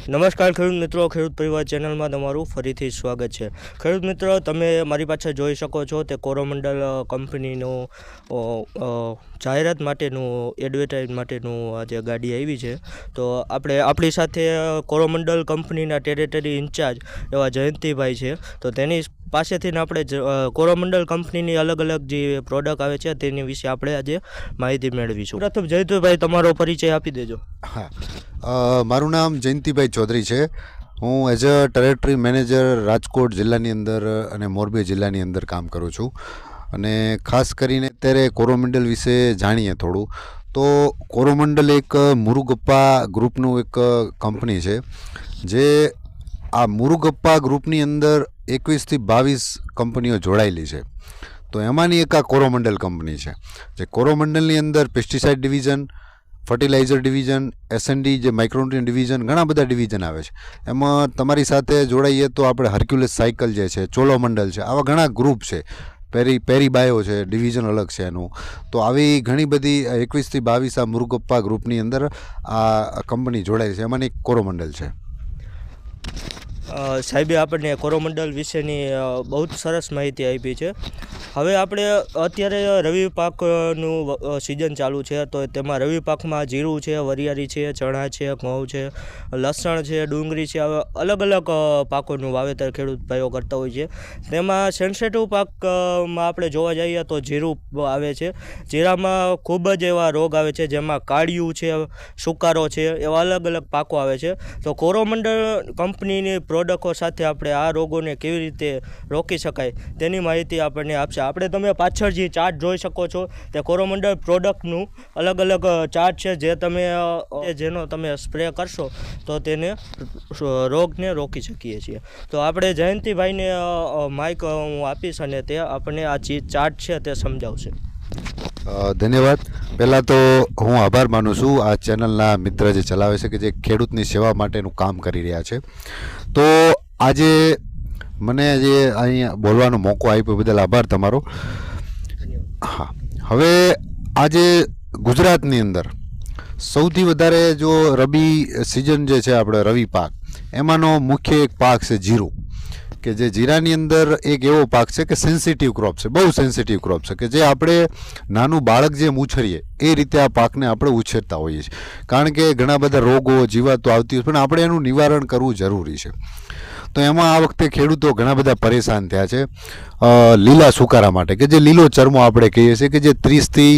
નમસ્કાર ખેડૂત મિત્રો, ખેડૂત પરિવાર ચેનલમાં તમારું ફરીથી સ્વાગત છે। ખેડૂત મિત્રો, તમે મારી પાછળ જોઈ શકો છો તે કોરોમંડલ કંપનીનું જાહેરાત માટેનું એડવર્ટાઇઝ માટેનું આજે ગાડી આવી છે। તો આપણી સાથે કોરોમંડલ કંપનીના ટેરેટરી ઇન્ચાર્જ એવા જયંતિભાઈ છે। તો તેની પાસેથી આપણે કોરોમંડલ કંપનીની અલગ અલગ જે પ્રોડક્ટ આવે છે તેની વિશે આપણે આજે માહિતી મેળવીશું। પ્રથમ જયંતિભાઈ, તમારો પરિચય આપી દેજો। હા, મારું નામ જયંતિભાઈ ચૌધરી છે। હું as a territory manager Rajkot જિલ્લાની અંદર અને મોરબી જિલ્લાની અંદર કામ કરું છું। અને ખાસ કરીને અત્યારે કોરોમંડલ વિશે જાણીએ થોડું તો કોરોમંડલ એક મુરુગપ્પા ગ્રુપનું એક કંપની છે જે આ મુરુગપ્પા ગ્રુપની અંદર 21 થી 22 કંપનીઓ જોડાયેલી છે। તો એમાંની એક આ કોરોમંડલ કંપની છે જે કોરોમંડલની અંદર pesticide division, fertiliser division, S&D જે માઇક્રોન્યુટ્રિયન્ટ ડિવિઝન, ઘણા બધા ડિવિઝન આવે છે। એમાં તમારી સાથે જોડાઈએ તો આપણે હર્ક્યુલસ સાયકલ જે છે, ચોલોમંડલ છે, આવા ઘણા ગ્રુપ છે। પેરીબાયો છે, ડિવિઝન અલગ છે એનું। તો આવી ઘણી બધી 21 થી 22 આ મુરુગપ્પા ગ્રુપની અંદર આ કંપની જોડાયેલી છે, એમાંની એક કોરોમંડલ છે। સાહેબે આપણને કોરોમંડલ વિશેની બહુ જ સરસ માહિતી આપી છે। હવે આપણે અત્યારે રવિ પાકનું સિઝન ચાલુ છે, તો તેમાં રવિ પાકમાં જીરું છે, વરિયાળી છે, ચણા છે, ઘઉં છે, લસણ છે, ડુંગળી છે, હવે અલગ અલગ પાકોનું વાવેતર ખેડૂત ભાઈઓ કરતા હોય છે। તેમાં સેન્સિટિવ પાકમાં આપણે જોવા જઈએ તો જીરું આવે છે। જીરામાં ખૂબ જ એવા રોગ આવે છે, જેમાં કાળિયું છે, સુકારો છે, એવા અલગ અલગ પાકો આવે છે। તો કોરોમંડલ કંપનીની પ્રોડક્ટો સાથે આપણે આ રોગોને કેવી રીતે રોકી શકાય તેની માહિતી આપણને આપશે। તમે પાછળ જે ચાર્ટ જોઈ શકો છો તે કોરોમંડલ પ્રોડક્ટનું અલગ અલગ ચાર્ટ છે, જેનો તમે સ્પ્રે કરશો તો તેને રોગને રોકી શકીએ છીએ। તો આપણે જયંતિભાઈને માઇક હું આપીશ અને તે આપણને આ જે ચાર્ટ છે તે સમજાવશે। ધન્યવાદ। પહેલાં તો હું આભાર માનું છું આ ચેનલના મિત્ર જે ચલાવે છે કે જે ખેડૂતની સેવા માટેનું કામ કરી રહ્યા છે। તો આજે મને જે અહીંયા બોલવાનો મોકો આપ્યો બદલ આભાર તમારો। હા, હવે આજે ગુજરાતની અંદર સૌથી વધારે જો રબી સિઝન જે છે, આપણે રવિ પાક, એમાંનો મુખ્ય એક પાક છે જીરું, કે જે જીરાની અંદર એક એવો પાક છે કે સેન્સિટિવ ક્રોપ છે, બહુ સેન્સિટિવ ક્રોપ છે, કે જે આપણે નાનું બાળક જેમ ઉછેરીએ એ રીતે આ પાકને આપણે ઉછેરતા હોઈએ છીએ। કારણ કે ઘણા બધા રોગો, જીવાતો આવતી હોય, પણ આપણે એનું નિવારણ કરવું જરૂરી છે। તો એમાં આ વખતે ખેડૂતો ઘણા બધા પરેશાન થયા છે લીલા સુકારા માટે, કે જે લીલો ચરમો આપણે કહીએ છીએ, કે જે 30 થી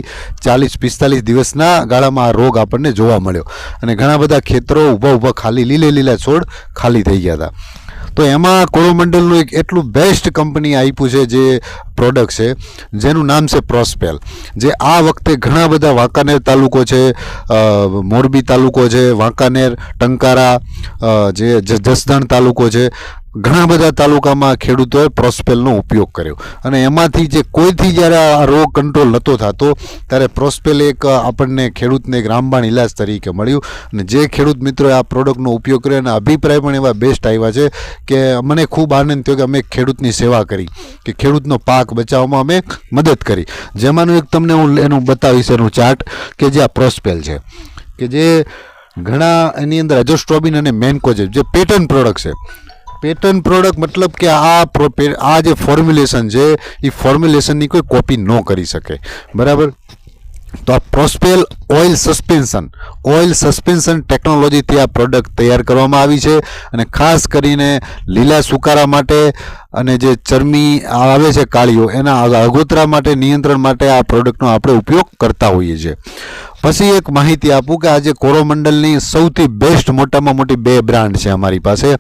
40-45 દિવસના ગાળામાં આ રોગ આપણને જોવા મળ્યો અને ઘણા બધા ખેતરો ઊભા ખાલી લીલા છોડ ખાલી થઈ ગયા હતા। તો એમાં કોરોમંડલનું એક એટલું બેસ્ટ કંપની આપ્યું છે જે પ્રોડક્ટ છે, જેનું નામ છે પ્રોસ્પેલ, જે આ વખતે ઘણા બધા વાંકાનેર તાલુકો છે, મોરબી તાલુકો છે, વાંકાનેર, ટંકારા, જે જસદણ તાલુકો છે, ઘણા બધા તાલુકામાં ખેડૂતોએ પ્રોસ્પેલનો ઉપયોગ કર્યો અને એમાંથી જે કોઈથી જ્યારે આ રોગ કંટ્રોલ નહોતો થતો ત્યારે પ્રોસ્પેલ એક આપણને ખેડૂતને એક રામબાણ ઇલાજ તરીકે મળ્યું। અને જે ખેડૂત મિત્રોએ આ પ્રોડક્ટનો ઉપયોગ કર્યો અને અભિપ્રાય પણ એવા બેસ્ટ આવ્યા છે કે મને ખૂબ આનંદ થયો કે અમે ખેડૂતની સેવા કરી, કે ખેડૂતનો પાક બચાવવામાં અમે મદદ કરી। જેમાંનું એક તમને હું એનું બતાવીશ એનું ચાર્ટ, કે જે આ પ્રોસ્પેલ છે, કે જે ઘણા એની અંદર એઝોસ્ટ્રોબિન અને મેન્કોજેબ જે પેટર્ન પ્રોડક્ટ છે। પેટર્ન પ્રોડક્ટ મતલબ કે આ જે ફોર્મ્યુલેશન છે એ ફોર્મ્યુલેશનની કોઈ કોપી ન કરી શકે, બરાબર। તો આ પ્રોસ્પેલ ઓઇલ સસ્પેન્શન ટેકનોલોજીથી આ પ્રોડક્ટ તૈયાર કરવામાં આવી છે અને ખાસ કરીને લીલા સુકારા માટે અને જે ચરમી આવે છે કાળીઓ, એના આગોતરા માટે, નિયંત્રણ માટે આ પ્રોડક્ટનો આપણે ઉપયોગ કરતા હોઈએ છીએ। પછી એક માહિતી આપું કે આજે કોરોમંડલની સૌથી બેસ્ટ મોટામાં મોટી 2 બ્રાન્ડ છે અમારી પાસે,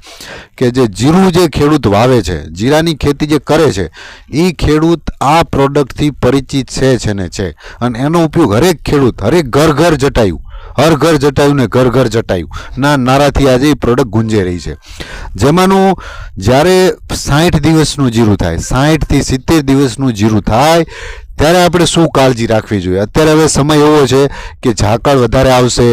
કે જે જીરું જે ખેડૂત વાવે છે, જીરાની ખેતી જે કરે છે, એ ખેડૂત આ પ્રોડક્ટથી પરિચિત છે ને છે, અને એનો ઉપયોગ હરેક ખેડૂત, હરેક ઘર જટાયું, હર ઘર જટાયું ને ઘર જટાયું ના નારાથી આજે એ પ્રોડક્ટ ગુંજે રહી છે। જેમાંનું જ્યારે 60 દિવસનું જીરું થાય, 60 થી 70 દિવસનું જીરું થાય ત્યારે આપણે શું કાળજી રાખવી જોઈએ? અત્યારે હવે સમય એવો છે કે ઝાકળ વધારે આવશે,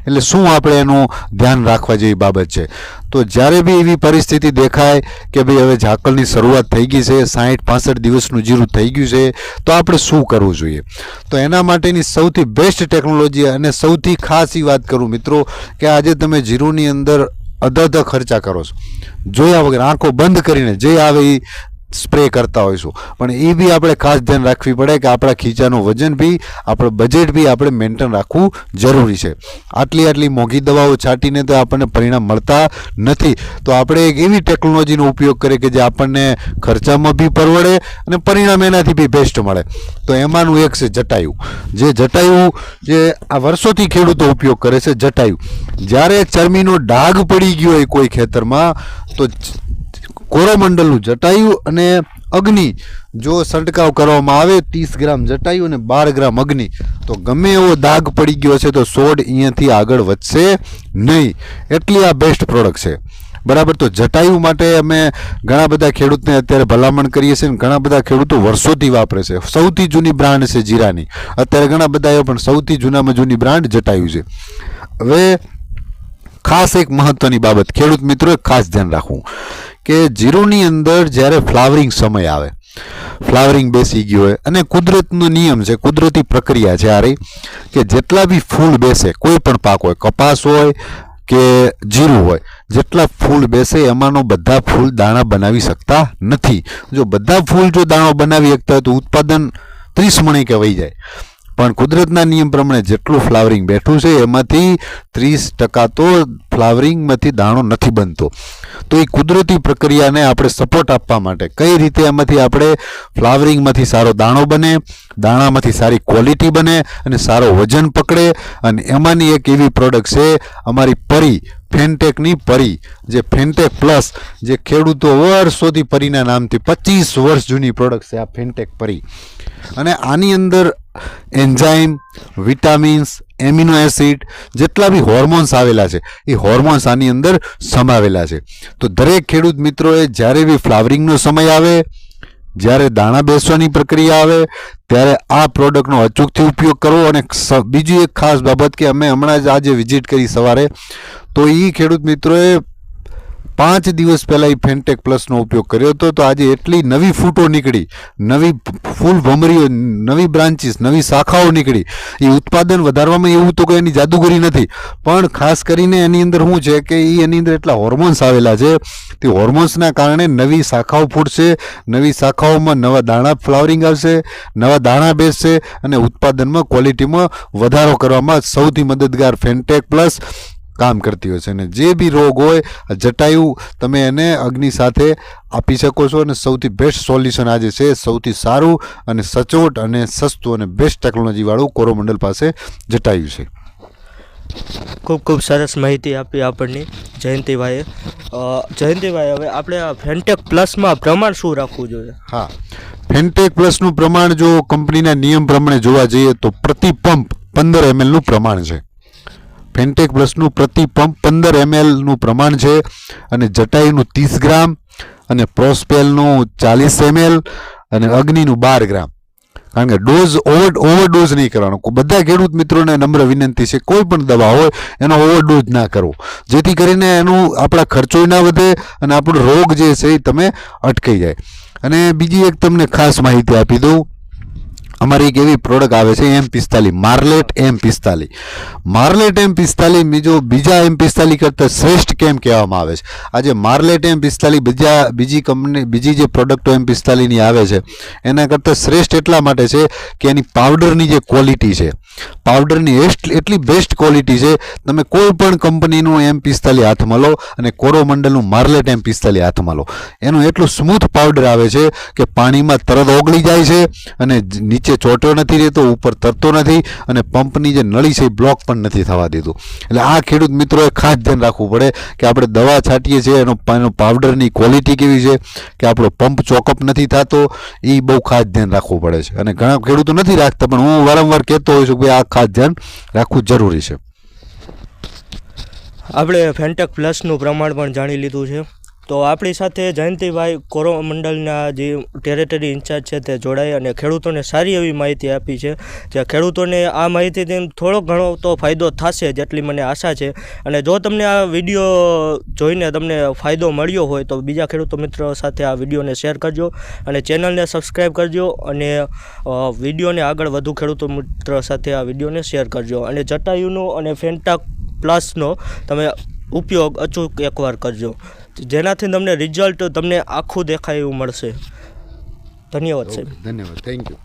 એટલે શું આપણે એનું ધ્યાન રાખવા જેવી બાબત છે? તો જ્યારે બી એવી પરિસ્થિતિ દેખાય કે ભાઈ હવે ઝાકળની શરૂઆત થઈ ગઈ છે, 60-65 દિવસનું જીરું થઈ ગયું છે, તો આપણે શું કરવું જોઈએ? તો એના માટેની સૌથી બેસ્ટ ટેકનોલોજી અને સૌથી ખાસ એ વાત કરું મિત્રો કે આજે તમે જીરુની અંદર અધધ ખર્ચા કરો છો, જોયા વગર આંખો બંધ કરીને જે આવે એ સ્પ્રે કરતા હોઈશું. પણ એ બી આપણે ખાસ ધ્યાન રાખવી પડે કે આપણા ખીચાનું વજન બી, આપણું બજેટ બી આપણે મેન્ટેન રાખવું જરૂરી છે. આટલી મોંઘી દવાઓ છાંટીને તો આપણને પરિણામ મળતા નથી. તો આપણે એક એવી ટેકનોલોજીનો ઉપયોગ કરીએ કે જે આપણને ખર્ચામાં બી પરવડે અને પરિણામ એનાથી બી બેસ્ટ મળે. તો એમાંનું એક છે જટાયુ. જે આ વર્ષોથી ખેડૂતો ઉપયોગ કરે છે. જટાયુ જ્યારે ચરમીનો ડાઘ પડી ગયો હોય કોઈ ખેતરમાં, તો કોરોમંડલનું જટાયુ અને અગ્નિ જો છંટકાવ કરવામાં આવે, 30 ગ્રામ જટાયુ અને 12 ગ્રામ અગ્નિ, તો ગમે એવો દાગ પડી ગયો છે તો છોડ અહીંયાથી આગળ વધશે નહીં. એટલી આ બેસ્ટ પ્રોડક્ટ છે. બરાબર. તો જટાયુ માટે અમે ઘણા બધા ખેડૂતને અત્યારે ભલામણ કરીએ છીએ, ઘણા બધા ખેડૂતો વર્ષોથી વાપરે છે. સૌથી જૂની બ્રાન્ડ છે જીરાની. અત્યારે ઘણા બધા એ પણ સૌથી જૂનામાં જૂની બ્રાન્ડ જટાયુ છે. હવે ખાસ એક મહત્વની બાબત ખેડૂત મિત્રોએ ખાસ ધ્યાન રાખવું કે જીરુની અંદર જ્યારે ફ્લાવરિંગ સમય આવે, ફ્લાવરિંગ બેસી ગયો હોય, અને કુદરતનો નિયમ છે, કુદરતી પ્રક્રિયા છે આ રહી, કે જેટલા બી ફૂલ બેસે, કોઈ પણ પાક હોય, કપાસ હોય કે જીરું હોય, જેટલા ફૂલ બેસે એમાંનો બધા ફૂલ દાણા બનાવી શકતા નથી. જો બધા ફૂલ જો દાણો બનાવી શકતા હોય તો ઉત્પાદન 30 મણ કે વહી જાય. પણ કુદરતના નિયમ પ્રમાણે જેટલું ફ્લાવરિંગ બેઠું છે એમાંથી 30% તો ફ્લાવરિંગમાંથી દાણો નથી બનતો. તો એ કુદરતી પ્રક્રિયાને આપણે સપોર્ટ આપવા માટે કઈ રીતે એમાંથી આપણે ફ્લાવરિંગમાંથી સારો દાણો બને, દાણામાંથી સારી ક્વોલિટી બને અને સારો વજન પકડે, અને એમાંની એક એવી પ્રોડક્ટ છે અમારી પરી, ફેનટેકની પરી, જે ફેનટેક પ્લસ, જે ખેડૂતો વર્ષોથી પરીના નામથી 25 વર્ષ જૂની પ્રોડક્ટ છે આ ફેનટેક પરી. અને આની અંદર એન્ઝાઇમ, વિટામિન્સ, એમિનો એસિડ, જેટલા બી હોર્મોન્સ આવેલા છે એ હોર્મોન્સ આની અંદર સમાવેલા છે. તો દરેક ખેડૂત મિત્રોએ જ્યારે બી ફ્લાવરિંગનો સમય આવે, જ્યારે દાણા બેસવાની પ્રક્રિયા આવે, ત્યારે આ પ્રોડક્ટનો અચૂકથી ઉપયોગ કરવો. અને બીજી એક ખાસ બાબત કે અમે હમણાં જ આજે વિઝિટ કરી સવારે, તો એ ખેડૂત મિત્રોએ 5 દિવસ પહેલાં એ ફેનટેક પ્લસનો ઉપયોગ કર્યો હતો. તો આજે એટલી નવી ફૂટો નીકળી, નવી ફૂલ ભમરીઓ, નવી બ્રાન્ચીસ, નવી શાખાઓ નીકળી. એ ઉત્પાદન વધારવામાં એવું તો કોઈ એની જાદુગરી નથી, પણ ખાસ કરીને એની અંદર શું છે કે એની અંદર એટલા હોર્મોન્સ આવેલા છે, તે હોર્મોન્સના કારણે નવી શાખાઓ ફૂટશે, નવી શાખાઓમાં નવા દાણા ફ્લાવરિંગ આવશે, નવા દાણા બેસશે, અને ઉત્પાદનમાં, ક્વોલિટીમાં વધારો કરવામાં સૌથી મદદગાર ફેનટેક પ્લસ કામ કરતી હોય છે. અને જે બી રોગ હોય, જટાયુ તમે એને અગ્નિ સાથે આપી શકો છો. અને સૌથી બેસ્ટ સોલ્યુશન આજે છે, સૌથી સારું અને સચોટ અને સસ્તું અને બેસ્ટ ટેકનોલોજીવાળું કોરોમંડલ પાસે જટાયુ છે. ખૂબ સરસ માહિતી આપી આપણને જયંતિભાઈએ. જયંતિભાઈ, હવે આપણે આ ફેનટેક પ્લસમાં પ્રમાણ શું રાખવું જોઈએ? હા, ફેનટેક પ્લસનું પ્રમાણ જો કંપનીના નિયમ પ્રમાણે જોવા જઈએ તો પ્રતિ પંપ 15 ml પ્રમાણ છે. ફેનટેક પ્લસનું પ્રતિ પંપ 15 ml પ્રમાણ છે. અને જટાયુનું 30 ગ્રામ, અને પ્રોસ્પેલનું 40 ml, અને અગ્નિનું 12 ગ્રામ. કારણ કે ડોઝ ઓવરડોઝ નહીં કરવાનો. બધા ખેડૂત મિત્રોને નમ્ર વિનંતી છે, કોઈ પણ દવા હોય એનો ઓવરડોઝ ના કરવો, જેથી કરીને એનું આપણા ખર્ચો ના વધે અને આપણો રોગ જે છે એ તમે અટકાઈ જાય. અને બીજી એક તમને ખાસ માહિતી આપી દઉં, અમારી એક એવી પ્રોડક્ટ આવે છે M45, માર્લેટ M45. માર્લેટ M45 બીજા M45 કરતાં શ્રેષ્ઠ કેમ કહેવામાં આવે છે? આજે માર્લેટ M45 બીજી કંપની, બીજી જે પ્રોડક્ટો M45ની આવે છે એના કરતાં શ્રેષ્ઠ એટલા માટે છે કે એની પાવડરની જે ક્વોલિટી છે, પાવડરની એટલી બેસ્ટ ક્વોલિટી છે. તમે કોઈ પણ કંપનીનું M45 હાથમાં લો અને કોરોમંડલનું માર્લેટ M45 હાથમાં લો, એનું એટલું સ્મૂથ પાવડર આવે છે કે પાણીમાં તરત ઓગળી જાય છે, અને નીચે ચોંટો નથી રહેતો, ઉપર તરતો નથી, અને પંપની જે નળી છે એ બ્લોક પણ નથી થવા દેતું. એટલે આ ખેડૂત મિત્રોએ ખાસ ધ્યાન રાખવું પડે કે આપણે દવા છાંટીએ છીએ એનો પાવડરની ક્વોલિટી કેવી છે, કે આપણો પંપ ચોકઅપ નથી થતો, એ બહુ ખાસ ધ્યાન રાખવું પડે છે. અને ઘણા ખેડૂતો નથી રાખતા, પણ હું વારંવાર કહેતો હોઉં છું કે આ ખાસ ધ્યાન રાખવું જરૂરી છે. આપણે ફેનટેક પ્લસનું પ્રમાણ પણ જાણી લીધું છે. તો આપણી સાથે જયંતિભાઈ કોરોમંડલના જે ટેરેટરી ઇન્ચાર્જ છે તે જોડાઈ અને ખેડૂતોને સારી એવી માહિતી આપી છે. જે ખેડૂતોને આ માહિતીથી થોડો ઘણો તો ફાયદો થશે જેટલી મને આશા છે. અને જો તમને આ વિડીયો જોઈને તમને ફાયદો મળ્યો હોય તો બીજા ખેડૂતો મિત્રો સાથે આ વિડીયોને શેર કરજો અને ચેનલને સબસ્ક્રાઈબ કરજો, અને વિડીયોને આગળ વધુ ખેડૂતો મિત્રો સાથે આ વિડીયોને શેર કરજો. અને જટાયુનો અને ફેનટેક પ્લસનો તમે ઉપયોગ અચૂક એકવાર કરજો, જેનાથી તમને રિઝલ્ટ તમને આખું દેખાય એવું મળશે. ધન્યવાદ સાહેબ. ધન્યવાદ, થેન્ક યુ.